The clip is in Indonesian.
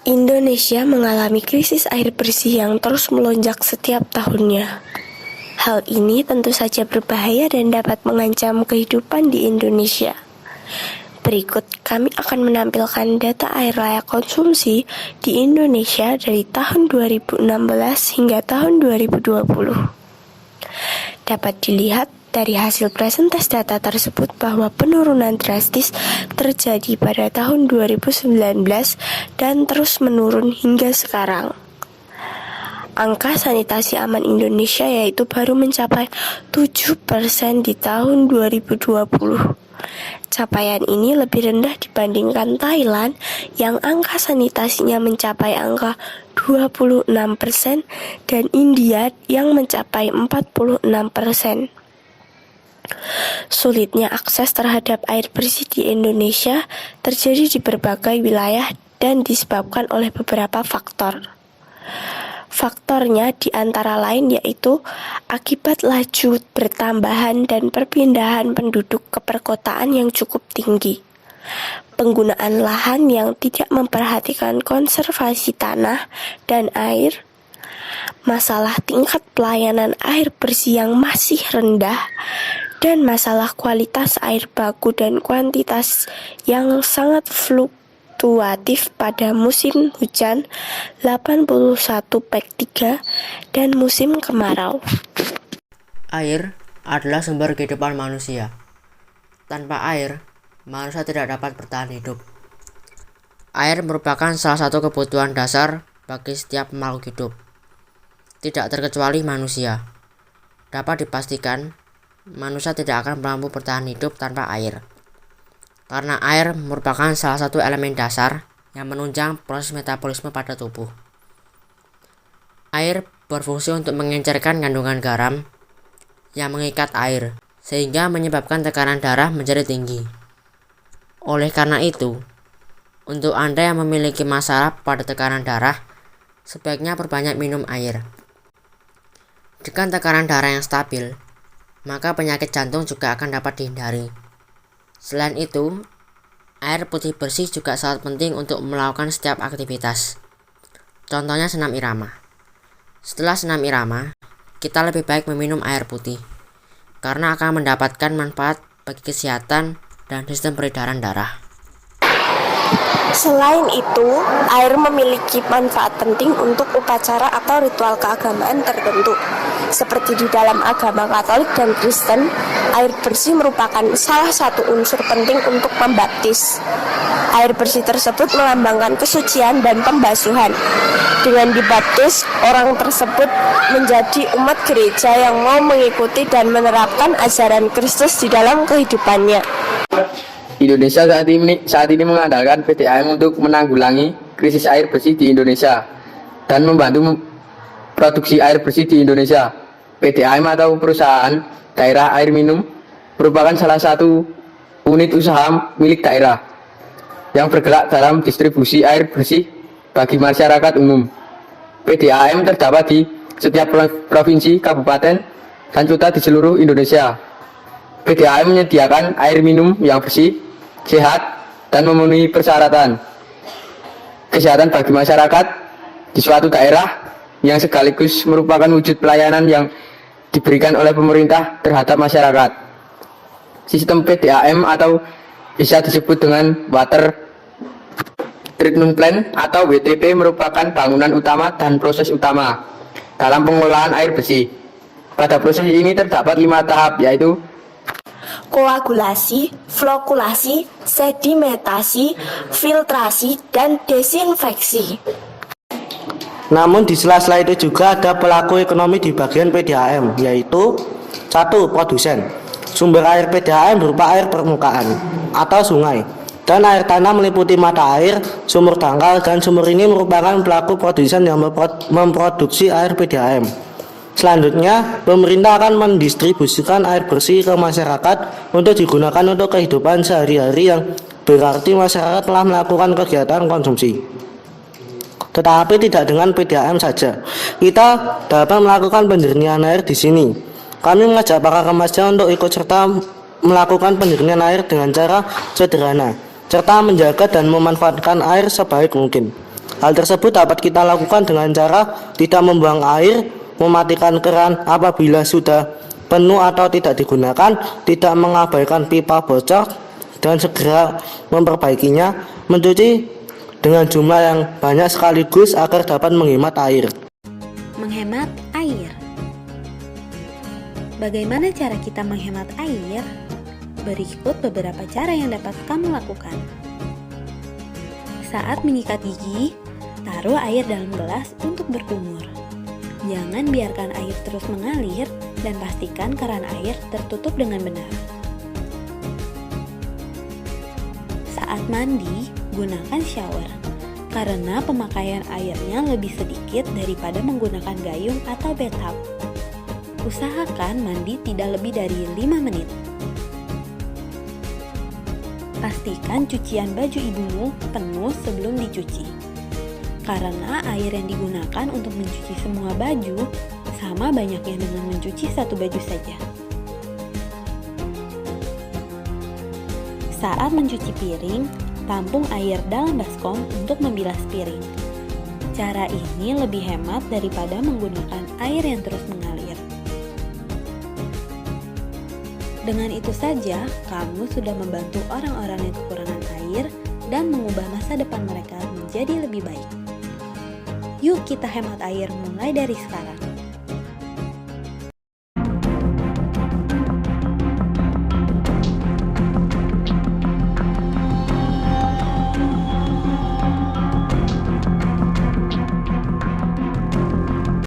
Indonesia mengalami krisis air bersih yang terus melonjak setiap tahunnya. Hal ini tentu saja berbahaya dan dapat mengancam kehidupan di Indonesia. Berikut kami akan menampilkan data air layak konsumsi di Indonesia dari tahun 2016 hingga tahun 2020. Dapat dilihat dari hasil presentasi data tersebut bahwa penurunan drastis terjadi pada tahun 2019 dan terus menurun hingga sekarang. Angka sanitasi aman Indonesia yaitu baru mencapai 7% di tahun 2020. Capaian ini lebih rendah dibandingkan Thailand yang angka sanitasinya mencapai angka 26% dan India yang mencapai 46%. Sulitnya akses terhadap air bersih di Indonesia terjadi di berbagai wilayah dan disebabkan oleh beberapa faktor. Faktornya di antara lain yaitu akibat laju bertambahan dan perpindahan penduduk ke perkotaan yang cukup tinggi, penggunaan lahan yang tidak memperhatikan konservasi tanah dan air, masalah tingkat pelayanan air bersih yang masih rendah, dan masalah kualitas air baku dan kuantitas yang sangat fluktuatif pada musim hujan 81/3 dan musim kemarau. Air adalah sumber kehidupan manusia. Tanpa air, manusia tidak dapat bertahan hidup. Air merupakan salah satu kebutuhan dasar bagi setiap makhluk hidup, tidak terkecuali manusia. Dapat dipastikan, manusia tidak akan mampu bertahan hidup tanpa air. Karena air merupakan salah satu elemen dasar yang menunjang proses metabolisme pada tubuh. Air berfungsi untuk mengencerkan kandungan garam yang mengikat air, sehingga menyebabkan tekanan darah menjadi tinggi. Oleh karena itu, untuk Anda yang memiliki masalah pada tekanan darah, sebaiknya perbanyak minum air. Dengan tekanan darah yang stabil, maka penyakit jantung juga akan dapat dihindari. Selain itu, air putih bersih juga sangat penting untuk melakukan setiap aktivitas. Contohnya senam irama. Setelah senam irama, kita lebih baik meminum air putih, karena akan mendapatkan manfaat bagi kesehatan dan sistem peredaran darah. Selain itu, air memiliki manfaat penting untuk upacara atau ritual keagamaan tertentu. Seperti di dalam agama Katolik dan Kristen, air bersih merupakan salah satu unsur penting untuk membaptis. Air bersih tersebut melambangkan kesucian dan pembasuhan. Dengan dibaptis, orang tersebut menjadi umat gereja yang mau mengikuti dan menerapkan ajaran Kristus di dalam kehidupannya. Indonesia saat ini mengandalkan PDAM untuk menanggulangi krisis air bersih di Indonesia dan membantu produksi air bersih di Indonesia. PDAM atau Perusahaan Daerah Air Minum merupakan salah satu unit usaha milik daerah yang bergerak dalam distribusi air bersih bagi masyarakat umum. PDAM terdapat di setiap provinsi, kabupaten, dan kota di seluruh Indonesia. PDAM menyediakan air minum yang bersih, sehat, dan memenuhi persyaratan kesehatan bagi masyarakat di suatu daerah yang sekaligus merupakan wujud pelayanan yang diberikan oleh pemerintah terhadap masyarakat. Sistem PDAM atau bisa disebut dengan Water Treatment Plant atau WTP merupakan bangunan utama dan proses utama dalam pengolahan air bersih. Pada proses ini terdapat 5 tahap, yaitu Koagulasi, flokulasi, sedimentasi, filtrasi, dan desinfeksi. Namun di sela-sela itu juga ada pelaku ekonomi di bagian PDAM, yaitu 1. Produsen. Sumber air PDAM berupa air permukaan atau sungai, dan air tanah meliputi mata air, sumur dangkal, dan sumur ini merupakan pelaku produsen yang memproduksi air PDAM. Selanjutnya, pemerintah akan mendistribusikan air bersih ke masyarakat untuk digunakan untuk kehidupan sehari-hari, yang berarti masyarakat telah melakukan kegiatan konsumsi. Tetapi tidak dengan PDAM saja. Kita dapat melakukan penjernihan air di sini. Kami mengajak para remaja untuk ikut serta melakukan penjernihan air dengan cara sederhana, serta menjaga dan memanfaatkan air sebaik mungkin. Hal tersebut dapat kita lakukan dengan cara tidak membuang air, mematikan keran apabila sudah penuh atau tidak digunakan, tidak mengabaikan pipa bocor, dan segera memperbaikinya, mencuci dengan jumlah yang banyak sekaligus agar dapat menghemat air. Menghemat air. Bagaimana cara kita menghemat air? Berikut beberapa cara yang dapat kamu lakukan. Saat menyikat gigi, taruh air dalam gelas untuk berkumur. Jangan biarkan air terus mengalir dan pastikan keran air tertutup dengan benar. Saat mandi, gunakan shower karena pemakaian airnya lebih sedikit daripada menggunakan gayung atau bathtub. Usahakan mandi tidak lebih dari 5 menit. Pastikan cucian baju ibumu penuh sebelum dicuci. Karena air yang digunakan untuk mencuci semua baju sama banyaknya dengan mencuci satu baju saja. Saat mencuci piring, tampung air dalam baskom untuk membilas piring. Cara ini lebih hemat daripada menggunakan air yang terus mengalir. Dengan itu saja, kamu sudah membantu orang-orang yang kekurangan air dan mengubah masa depan mereka menjadi lebih baik. Yuk kita hemat air mulai dari sekarang.